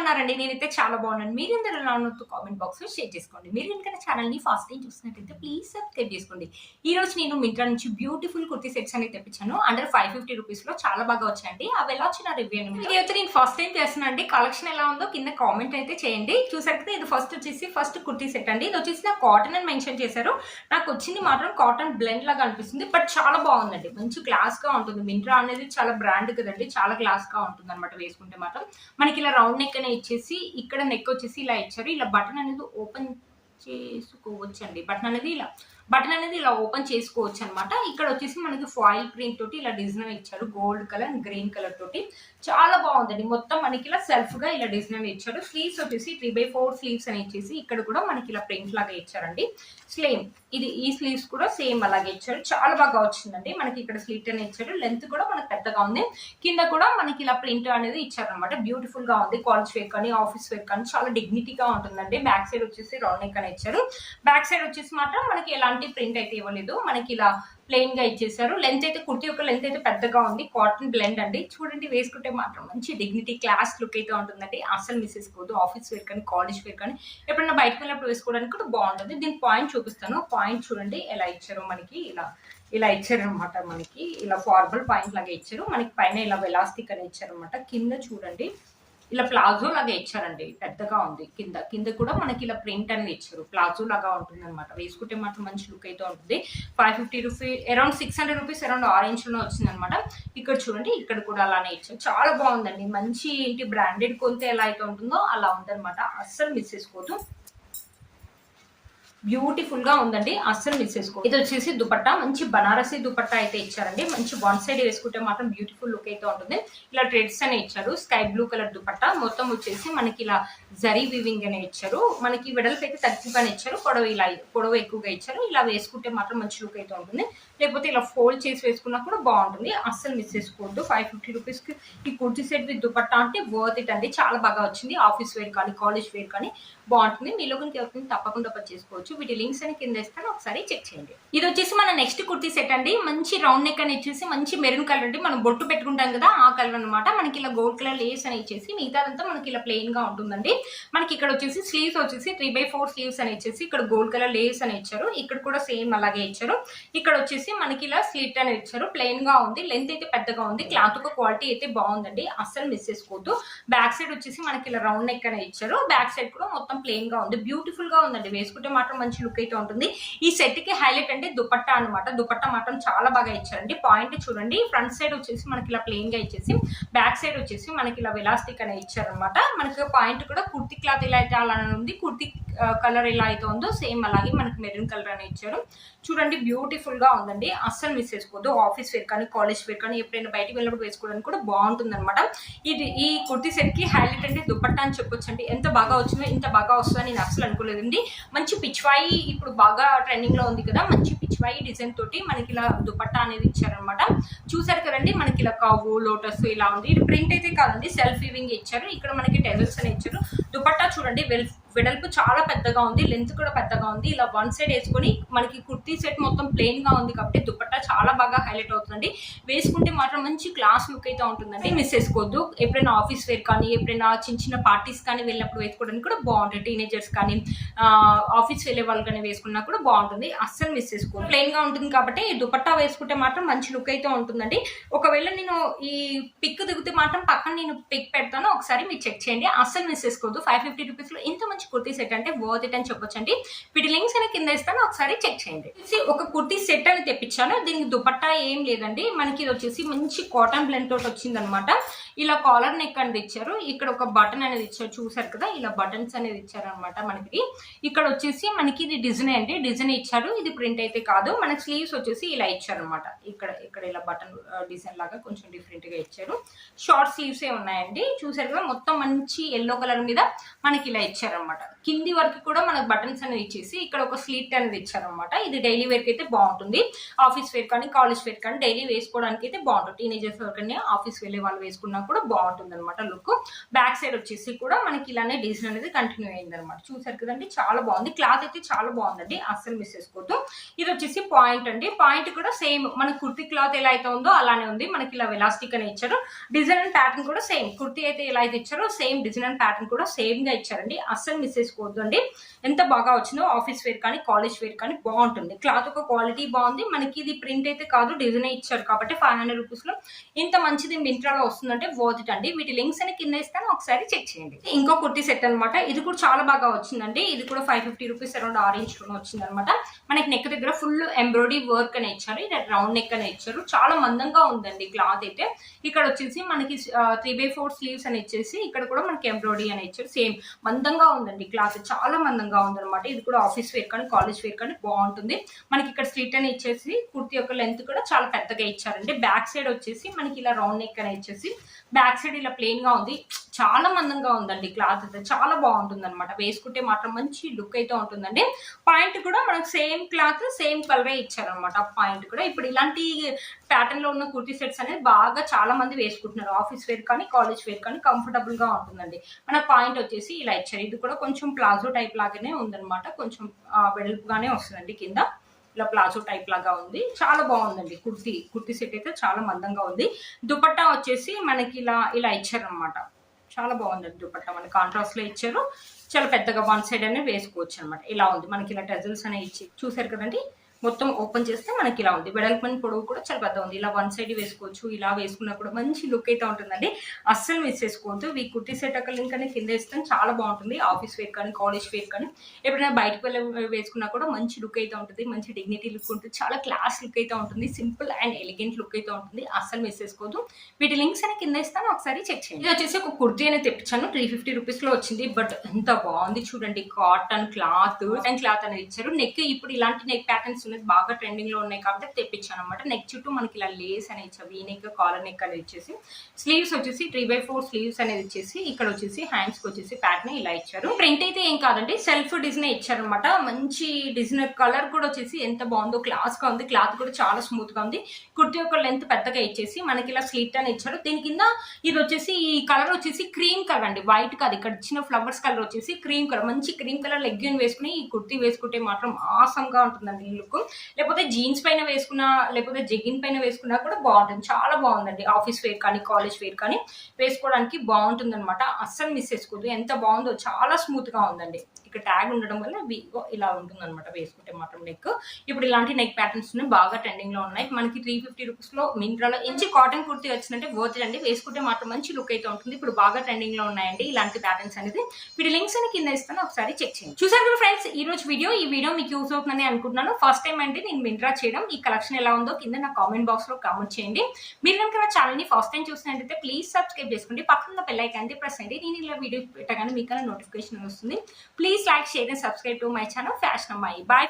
ఉన్నారండి? నేనైతే చాలా బాగున్నాను. మీరందరూ ఎలా ఉన్నారో కామెంట్ బాక్స్‌లో షేర్ చేసుకోండి. మీరు గనుక నా ఛానెల్‌ని ఫస్ట్ టైమ్ చూస్తున్నట్టయితే ప్లీజ్ సబ్స్క్రైబ్ చేసుకోండి. ఈరోజు నేను మింత్రా నుంచి బ్యూటిఫుల్ కుర్తీ సెట్స్ అనేది తెప్పించాను. అండర్ 550 రూపీస్‌లో చాలా బాగా వచ్చాయండి. అవి ఎలా వచ్చిన రివ్యూ అండి. ఇది అయితే నేను ఫస్ట్ టైం చేస్తున్నానండి. కలెక్షన్ ఎలా ఉందో కింద కామెంట్ అయితే చేయండి. చూసారు కదా, ఇది ఫస్ట్ కుర్తీ సెట్ అండి. ఇది వచ్చేసి నాకు కాటన్ అని మెన్షన్ చేశారు. నాకు వచ్చింది మాత్రం కాటన్ బ్లెండ్ లాగా అనిపిస్తుంది. బట్ చాలా బాగుందండి. మంచి క్లాస్ గా ఉంటుంది. మింత్రా అనేది చాలా బ్రాండ్ కదండి. చాలా క్లాస్ గా ఉంటుంది అనమాట వేసుకుంటే మాత్రం. మనకి ఇలా రౌండ్ నెక్ అనే ఇచ్చేసి ఇక్కడ నెక్ వచ్చేసి ఇలా ఇచ్చారు. ఇలా బటన్ అనేది ఓపెన్ చేసుకోవచ్చు అండి. బటన్ అనేది ఇలా ఓపెన్ చేసుకోవచ్చు అనమాట. ఇక్కడ వచ్చేసి మనకి ఫాయిల్ ప్రింట్ తోటి ఇలా డిజైన్ ఇచ్చారు. Gold colour and green colour తోటి చాలా బాగుందండి. మొత్తం మనకి ఇలా సెల్ఫ్ గా ఇలా డిజైన్ ఇచ్చారు. స్లీవ్స్ వచ్చేసి 3/4 స్లీవ్స్ అని ఇచ్చేసి ఇక్కడ కూడా మనకి ఇలా ప్రింట్ లాగా ఇచ్చారండి. స్లీవ్ ఈ స్లీవ్స్ కూడా సేమ్ అలాగే ఇచ్చారు. చాలా బాగా వచ్చిందండి. మనకి ఇక్కడ స్లీట్ అని ఇచ్చారు. లెంత్ కూడా మనకి పెద్దగా ఉంది. కింద కూడా మనకి ఇలా ప్రింట్ అనేది ఇచ్చారు అనమాట. బ్యూటిఫుల్ గా ఉంది. కాలేజ్ వేర్ కానీ ఆఫీస్ వేర్ కానీ చాలా డిగ్నిటీగా ఉంటుందండి. బ్యాక్ సైడ్ వచ్చేసి రౌండ్ నెక్ అని ఇచ్చారు. బ్యాక్ సైడ్ వచ్చేసి మాత్రం మనకి ఎలాంటి ప్రింట్ అయితే ఇవ్వలేదు. మనకి ఇలా ప్లెయిన్ గా ఇచ్చేసారు. లెంత్ అయితే కుర్తీ యొక్క లెంత్ అయితే పెద్దగా ఉంది. కాటన్ బ్లెండ్ అండి. చూడండి, వేసుకుంటే మాత్రం మంచి డిగ్నిటీ క్లాస్ లుక్ అయితే ఉంటుందండి. అసలు మిస్ చేసుకోవద్దు. ఆఫీస్ వేర్ కానీ కాలేజ్ వేర్ కానీ ఎప్పుడైనా బయటకు వెళ్ళినప్పుడు వేసుకోవడానికి కూడా బాగుంటుంది. దీని పాయింట్ చూపిస్తాను. పాయింట్ చూడండి ఎలా ఇచ్చారు. మనకి ఇలా ఇచ్చారు అనమాట. మనకి ఇలా ఫార్మల్ పాయింట్ లాగా ఇచ్చారు. మనకి పైన ఇలా ఎలాస్టిక్ అని ఇచ్చారు అనమాట. కింద చూడండి ఇలా ప్లాజో లాగా ఇచ్చారండి. పెద్దగా ఉంది. కింద కూడా మనకి ఇలా ప్రింట్ అనేది ఇచ్చారు. ప్లాజో లాగా ఉంటుంది అనమాట. వేసుకుంటే మాత్రం మంచి లుక్ అయితే ఉంటుంది. 550 rupees, around 600 rupees, around orange లో వచ్చింది అనమాట. ఇక్కడ చూడండి, ఇక్కడ కూడా అలానే ఇచ్చారు. చాలా బాగుందండి. మంచి ఏంటి బ్రాండెడ్ కొంటే ఎలా అయితే ఉంటుందో అలా ఉందన్నమాట. అస్సలు మిస్ చేసుకోవద్దు. బ్యూటిఫుల్ గా ఉందండి. అస్సలు మిస్ చేసుకో. ఇది వచ్చేసి దుపట్టా, మంచి బనారసి దుపట్టా అయితే ఇచ్చారండి. మంచి వన్ సైడ్ వేసుకుంటే మాత్రం బ్యూటిఫుల్ లుక్ అయితే ఉంటుంది. ఇలా థ్రెడ్స్ అనే ఇచ్చారు. Sky blue colour dupatta. మొత్తం వచ్చేసి మనకి ఇలా జరీ వీవింగ్ అనే ఇచ్చారు. మనకి వెడల్పు అయితే 30 ఇచ్చారు. పొడవు ఎక్కువగా ఇచ్చారు. ఇలా వేసుకుంటే మాత్రం మంచి లుక్ అయితే ఉంటుంది. లేకపోతే ఇలా ఫోల్డ్ చేసి వేసుకున్నా కూడా బాగుంటుంది. అస్సలు మిస్ చేసుకోవద్దు. 550 రూపీస్ కి ఈ కుర్తీ సెట్ విత్ దుపట్టా అంటే వర్త్ ఇట్ అండి. చాలా బాగా వచ్చింది. ఆఫీస్ వేర్ కానీ కాలేజ్ వేర్ కానీ బాగుంటుంది. మీలో కనుక ఎవరికి తప్పకుండా పర్చేసుకోవచ్చు. వీటి లింక్స్ అని కింద ఇస్తాను, ఒకసారి చెక్ చేయండి. ఇది వచ్చేసి మన నెక్స్ట్ కుర్తీ సెట్ అండి. మంచి రౌండ్ నెక్ అని ఇచ్చేసి మంచి మెరూన్ కలర్ అండి. మనం బొట్టు పెట్టుకుంటాం కదా ఆ కలర్ అనమాట. మనకి ఇలా గోల్డ్ కలర్ లేస్ అని ఇచ్చేసి మిగతాదంతా మనకి ఇలా ప్లెయిన్ గా ఉంటుందండి. మనకి ఇక్కడ వచ్చేసి స్లీవ్స్ వచ్చేసి 3/4 స్లీవ్స్ అని ఇచ్చేసి ఇక్కడ గోల్డ్ కలర్ లేస్ అని ఇచ్చారు. ఇక్కడ కూడా సేమ్ అలాగే ఇచ్చారు. ఇక్కడ వచ్చేసి మనకి ఇలా స్లిట్ అని ఇచ్చారు. ప్లెయిన్ గా ఉంది. లెంత్ అయితే పెద్దగా ఉంది. క్లాత్ ఒక క్వాలిటీ అయితే బాగుందండి. అస్సలు మిస్ చేసుకోవద్దు. బ్యాక్ సైడ్ వచ్చేసి మనకి ఇలా రౌండ్ నెక్ అని ఇచ్చారు. బ్యాక్ సైడ్ కూడా మొత్తం ప్లెయిన్ గా ఉంది. బ్యూటిఫుల్ గా ఉందండి. వేసుకుంటే మాత్రం మంచి లుక్ అయితే ఉంటుంది. ఈ సెట్ కి హైలైట్ అంటే దుపట్టా అనమాట. దుపట్టా మాత్రం చాలా బాగా ఇచ్చారండి. పాయింట్ చూడండి. ఫ్రంట్ సైడ్ వచ్చేసి మనకి ఇలా ప్లెయిన్ గా ఇచ్చేసి బ్యాక్ సైడ్ వచ్చేసి మనకి ఇలా ఎలాస్టిక్ అని ఇచ్చారనమాట. మనకి పాయింట్ కూడా కుర్తీ క్లాత్ ఇలా అయితే అలానే ఉంది. కుర్తీ కలర్ ఎలా అయితే ఉందో సేమ్ అలాగే మనకి మెరూన్ కలర్ అని ఇచ్చారు. చూడండి, బ్యూటిఫుల్ గా ఉందండి. అస్సలు మిస్ చేసుకోవద్దు. ఆఫీస్ వేర్ కానీ కాలేజ్ వేర్ కానీ ఎప్పుడైనా బయటకు వెళ్ళినప్పుడు వేసుకోవడానికి కూడా బాగుంటుంది అనమాట. ఈ కుర్తీ సెట్ కి హైలైట్ అంటే దుపట్టా అని చెప్పొచ్చు అండి. ఎంత బాగా వచ్చిందో ఇంత బాగా వస్తుందని నేను అసలు అనుకోలేదండి. మంచి పిచ్వాయి ఇప్పుడు బాగా ట్రెండింగ్ లో ఉంది కదా. మంచి పిచ్వాయి డిజైన్ తోటి మనకి ఇలా దుపట్టా అనేది ఇచ్చారనమాట. చూసారు కదండి, మనకి ఇలా కావు లోటస్ ఇలా ఉంది. ఇది ప్రింట్ అయితే కాదండి, సెల్ఫ్ వీవింగ్ ఇచ్చారు. ఇక్కడ మనకి టెజల్స్ అని ఇచ్చారు. దుపట్టా చూడండి, వెడల్పు చాలా పెద్దగా ఉంది. లెంత్ కూడా పెద్దగా ఉంది. ఇలా వన్ సైడ్ వేసుకొని మనకి కుర్తీ సెట్ మొత్తం ప్లెయిన్ గా ఉంది కాబట్టి దుపట్టా చాలా బాగా హైలైట్ అవుతుందండి. వేసుకుంటే మాత్రం మంచి క్లాస్ లుక్ అయితే ఉంటుందండి. మిస్ చేసుకోవద్దు. ఎప్పుడైనా ఆఫీస్ వేర్ కానీ ఎప్పుడైనా చిన్న పార్టీస్ కానీ వెళ్ళినప్పుడు వేసుకోవడానికి కూడా బాగుంటుంది. టీనేజర్స్ కానీ ఆఫీస్ వెళ్ళే వాళ్ళు కానీ వేసుకున్నా కూడా బాగుంటుంది. అస్సలు మిస్ చేసుకోవద్దు. ప్లెయిన్ గా ఉంటుంది కాబట్టి దుపట్టా వేసుకుంటే మాత్రం మంచి లుక్ అయితే ఉంటుందండి. ఒకవేళ నేను ఈ పిక్ దిగితే మాత్రం పక్కన నేను పిక్ పెడతాను, ఒకసారి మీరు చెక్ చేయండి. అస్సలు మిస్ చేసుకోవద్దు. 550 రూపీస్ లో ఇంత మంచి కుర్తీ సెట్ అంటే వర్త్ ఇట్ అని చెప్పొచ్చండి. వీటి లింక్స్ అని కింద ఇస్తాను, ఒకసారి చెక్ చేయండి. ఒక కుర్తీ సెట్ అని తెప్పించాను. దీనికి దుపట్టా ఏం లేదండి. మనకి ఇది వచ్చేసి మంచి కాటన్ బ్లెండ్ తోటి వచ్చింది అనమాట. ఇలా కాలర్ నెక్ అనేది ఇచ్చారు. ఇక్కడ ఒక బటన్ అనేది ఇచ్చారు. చూసారు కదా, ఇలా బటన్స్ అనేది ఇచ్చారు అనమాట. మనకి ఇక్కడ వచ్చేసి మనకి ఇది డిజైన్ అండి. డిజైన్ ఇచ్చారు. ఇది ప్రింట్ అయితే కాదు. మనకి స్లీవ్స్ వచ్చేసి ఇలా ఇచ్చారు అనమాట. ఇక్కడ ఇలా బటన్ డిజైన్ లాగా కొంచెం డిఫరెంట్ గా ఇచ్చారు. షార్ట్ స్లీవ్స్ ఏ ఉన్నాయండి. చూసారు కదా, మొత్తం మంచి ఎల్లో కలర్ మీద మనకి ఇలా ఇచ్చారనమాట. ఇచ్చారనమాట. కింది వరకు కూడా మనకు బటన్స్ అనేది ఇచ్చేసి ఇక్కడ ఒక స్లీట్ అనేది ఇచ్చారనమాట. ఇది డైలీ వేర్ కి అయితే బాగుంటుంది. ఆఫీస్ వేర్ కానీ కాలేజ్ వేర్ కానీ డైలీ వేసుకోవడానికి అయితే బాగుంటుంది. టీనేజర్స్ ఎవరికైనా ఆఫీస్ వెళ్ళే వాళ్ళు వేసుకున్నా కూడా బాగుంటుంది అనమాట లుక్. బ్యాక్ సైడ్ వచ్చేసి కూడా మనకి ఇలానే డిజైన్ అనేది కంటిన్యూ అయింది అనమాట. చూసారు కదండి, చాలా బాగుంది. క్లాత్ అయితే చాలా బాగుందండి, అస్సలు మిస్ చేసుకోవద్దు. ఇది వచ్చేసి పాయింట్ అండి. పాయింట్ కూడా సేమ్ మన కుర్తీ క్లాత్ ఎలా అయితే ఉందో అలానే ఉంది. మనకి ఇలా ఎలాస్టిక్ అని ఇచ్చారు. డిజైన్ అండ్ ప్యాటర్న్ కూడా సేమ్. కుర్తీ అయితే ఎలా అయితే ఇచ్చారో సేమ్ డిజైన్ అండ్ ప్యాటర్న్ కూడా సేమ్ గా ఇచ్చారండి. అస్సలు మిస్ చేసుకోవద్దు అండి. ఎంత బాగా వచ్చిందో, ఆఫీస్ వేర్ కానీ కాలేజ్ వేర్ కానీ బాగుంటుంది. క్లాత్ ఒక క్వాలిటీ బాగుంది. మనకి ఇది ప్రింట్ అయితే కాదు, డిజైన్ ఇచ్చారు కాబట్టి 500 రూపీస్ లో ఇంత మంచిది మింత్రాలో వస్తుందంటే వర్త్ ఇట్ అండి. వీటి లింక్స్ అని కింద ఇస్తాను, ఒకసారి చెక్ చేయండి. ఇంకో కుర్తీ సెట్ అనమాట. ఇది కూడా చాలా బాగా వచ్చిందండి. ఇది కూడా 550 రూపీస్ అరౌండ్ 6 ఇంచ్ వచ్చింది అనమాట. మనకి నెక్ దగ్గర ఫుల్ ఎంబ్రాయిడరీ వర్క్ అని ఇచ్చారు. ఇది రౌండ్ నెక్ అని ఇచ్చారు. చాలా మందంగా ఉందండి క్లాత్ అయితే. ఇక్కడ వచ్చేసి మనకి 3/4 స్లీవ్స్ అని ఇచ్చేసి ఇక్కడ కూడా మనకి ఎంబ్రాయిడరీ అని ఇచ్చారు. సేమ్ మందంగా ఉందండి క్లాత్, చాలా మందంగా ఉందన్నమాట. ఇది కూడా ఆఫీస్ వేర్ కానీ కాలేజ్ వేర్ కానీ బాగుంటుంది. మనకి ఇక్కడ స్లిట్ అని ఇచ్చేసి కుర్తీ యొక్క లెంత్ కూడా చాలా పెద్దగా ఇచ్చారండి. బ్యాక్ సైడ్ వచ్చేసి మనకి ఇలా రౌండ్ నెక్ అని ఇచ్చేసి బ్యాక్ సైడ్ ఇలా ప్లెయిన్ గా ఉంది. చాలా మందంగా ఉందండి క్లాత్ అయితే, చాలా బాగుంటుంది అనమాట. వేసుకుంటే మాత్రం మంచి లుక్ అయితే ఉంటుందండి. పాయింట్ కూడా మనకు సేమ్ క్లాత్ సేమ్ కలరే ఇచ్చారనమాట. పాయింట్ కూడా ఇప్పుడు ఇలాంటి ప్యాటర్న్ లో ఉన్న కుర్తీ సెట్స్ అనేది బాగా చాలా మంది వేసుకుంటున్నారు. ఆఫీస్ వేర్ కానీ కాలేజ్ వేర్ కానీ కంఫర్టబుల్ గా ఉంటుందండి. మన పాయింట్ వచ్చేసి ఇలా ఇచ్చారు. ఇది కూడా కొంచెం ప్లాజో టైప్ లాగానే ఉందన్నమాట. కొంచెం వెడల్పుగానే వస్తుందండి. కింద ఇలా ప్లాజో టైప్ లాగా ఉంది. చాలా బాగుందండి. కుర్తీ సెట్ అయితే చాలా మందంగా ఉంది. దుపట్టా వచ్చేసి మనకి ఇలా ఇచ్చారనమాట. చాలా బాగుందండి దుపట్టా. మనకి కాంట్రాస్ట్ లో ఇచ్చారు. చాలా పెద్దగా వన్ సైడ్ అనేది వేసుకోవచ్చు అనమాట. ఇలా ఉంది. మనకి ఇలా టెజల్స్ అనేవి ఇచ్చి చూసారు కదండి. మొత్తం ఓపెన్ చేస్తే మనకి ఇలా ఉంది. వెడల్పని పొడవు కూడా చాలా పెద్ద ఉంది. ఇలా వన్ సైడ్ వేసుకోవచ్చు. ఇలా వేసుకున్నా కూడా మంచి లుక్ అయితే ఉంటుందండి. అస్సలు మిస్ చేసుకోవద్దు. ఈ కుర్తీ సెట్ ఒక లింక్ అనేది కింద ఇస్తాను. చాలా బాగుంటుంది. ఆఫీస్ వేర్ కానీ కాలేజ్ వేర్ కానీ ఎప్పుడైనా బయటకు వెళ్ళి వేసుకున్నా కూడా మంచి లుక్ అయితే ఉంటుంది. మంచి డిగ్నిటీ లుక్ ఉంటుంది. చాలా క్లాస్ లుక్ అయితే ఉంటుంది. సింపుల్ అండ్ ఎలిగెంట్ లుక్ అయితే ఉంటుంది. అస్సలు మిస్ చేసుకోవద్దు. వీటి లింక్స్ అని కింద ఇస్తాను, ఒకసారి చెక్ చేయండి. ఇది వచ్చేసి ఒక కుర్తీ అనేది తెప్పించాను. 350 రూపీస్ లో వచ్చింది. బట్ ఎంత బాగుంది చూడండి. కాటన్ క్లాత్ అనేది ఇచ్చారు. నెక్ ఇప్పుడు ఇలాంటి నెక్ ప్యాటర్న్స్ బాగా ట్రెండింగ్ లో ఉన్నాయి కాబట్టి తెప్పించాను అనమాట. నెక్ చుట్టూ మనకి ఇలా లేస్ అనేది ఇచ్చారు. వీ నెక్, కాలర్ నెక్ అనేది ఇచ్చేసి స్లీవ్స్ వచ్చేసి 3/4 స్లీవ్స్ అనేది ఇచ్చేసి ఇక్కడ వచ్చేసి హ్యాండ్స్ కి వచ్చేసి ప్యాటర్న్ ఇలా ఇచ్చారు. ప్రింట్ అయితే ఏం కాదండి, సెల్ఫ్ డిజైన్ ఇచ్చారు అనమాట. మంచి డిజైన్. కలర్ కూడా వచ్చేసి ఎంత బాగుందో, క్లాస్ గా ఉంది. క్లాత్ కూడా చాలా స్మూత్ గా ఉంది. కుర్తీ యొక్క లెంత్ పెద్దగా ఇచ్చేసి మనకి ఇలా స్లీట్ అని ఇచ్చారు. దీని కింద ఇది వచ్చేసి ఈ కలర్ వచ్చేసి క్రీమ్ కలర్ అండి, వైట్ కాదు. ఇక్కడ ఇచ్చిన ఫ్లవర్స్ కలర్ వచ్చేసి క్రీమ్ కలర్. మంచి క్రీమ్ కలర్ లెగ్గిన్ వేసుకుని ఈ కుర్తీ వేసుకుంటే మాత్రం ఆసమ్ గా ఉంటుందండి లుక్. లేకపోతే జీన్స్ పైన వేసుకున్నా, లేకపోతే జెగిన్ పైన వేసుకున్నా కూడా బాగుంటుంది. చాలా బాగుందండి. ఆఫీస్ వేర్ కానీ కాలేజ్ వేర్ కానీ వేసుకోవడానికి బాగుంటుంది అనమాట. అస్సలు మిస్ చేసుకోవద్దు. ఎంత బాగుందో, చాలా స్మూత్ గా ఉందండి. ఇక్కడ ట్యాగ్ ఉండడం వల్ల ఇలా ఉంటుంది అనమాట వేసుకుంటే మాత్రం నెక్. ఇప్పుడు ఇలాంటి నెక్ ప్యాటర్న్స్ బాగా ట్రెండింగ్ లో ఉన్నాయి. మనకి 350 రూపీస్ లో మింత్రాలో ఇంచి కాటన్ కుర్తీ వచ్చినట్టే వర్త్ అండి. వేసుకుంటే మాత్రం మంచి లుక్ అయితే ఉంటుంది. ఇప్పుడు బాగా ట్రెండింగ్ లో ఉన్నాయండి ఇలాంటి ప్యాటర్న్స్ అనేది. వీటి లింక్స్ అని కింద ఇస్తాను, ఒకసారి చెక్ చేయండి. చూసారు కదా ఫ్రెండ్స్, ఈ రోజు ఈ వీడియో మీకు యూస్ అవుతుందని అనుకుంటున్నాను. ఫస్ట్ టైం అంటే నేను మింత్రా చేయడం. ఈ కలెక్షన్ ఎలా ఉందో కింద నా కామెంట్ బాక్స్ లో కామెంట్ చేయండి. మీరు కనుక నా ఛానల్ ని ఫస్ట్ టైం చూసినట్టయితే ప్లీజ్ సబ్స్క్రైబ్ చేసుకోండి. పక్కన బెల్ ఐకాన్ ప్రెస్ చేయండి. నేను ఇలా వీడియో పెట్టగానే మీకు నోటిఫికేషన్ వస్తుంది. Please like, share and subscribe to my channel Fashion Amai. Bye.